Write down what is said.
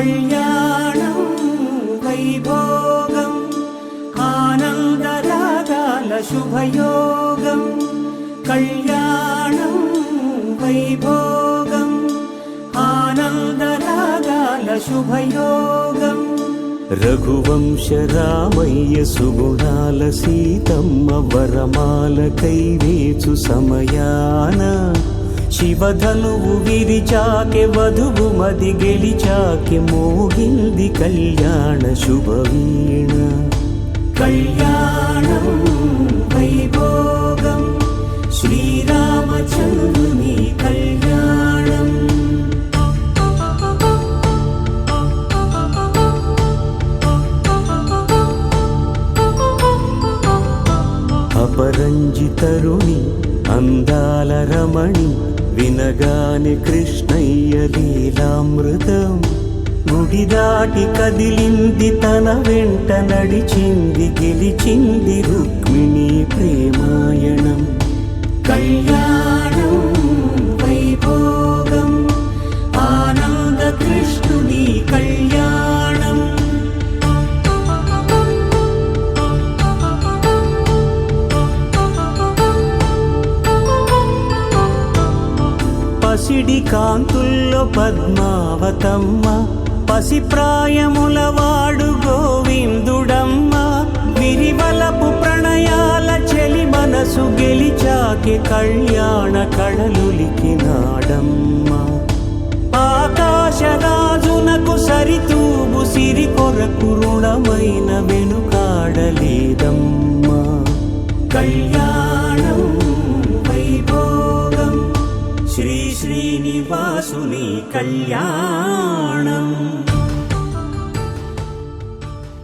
కళ్యాణం వైభోగం ఆనందరాగాల శుభయోగం. కళ్యాణం వైభోగం ఆనందరాగాల శుభయోగం. రఘువంశ రామయ్య సుగుణాల సీతమ్మ వరమాల కైవేచు సమయాన శివధనువు విరిచాకె వధువు మది గెలిచాకె మోగింది కళ్యాణ శుభవీణ. కళ్యాణం వైభోగం శ్రీరామచంద్రుని కళ్యాణం. అపరంజితరుణి అందాల రమణి వినగానే కృష్ణయ్య లీలామృతం. గుడి దాటి కదిలింది తన వెంట నడిచింది గెలిచింది రుక్మిణి ప్రేమాయణం. కళ్యాణం వైభోగం ఆనంద కృష్ణుని కళ్యాణం. పసిడి కాంతుల్లో పద్మావతమ్మ పసిప్రాయముల వాడు గోవిందుడమ్మ. విరివలపు ప్రణయాల చెలి మనసు గెలిచాకె కళ్యాణ కళలులికినాడమ్మ. ఆకాశరాజునకు సరితూబు సిరి కొరకు రుణమైన వెనుకాడలేదమ్మ. కళ్యాణం వైభోగం శ్రీ శ్రీనివాసుని కళ్యాణం.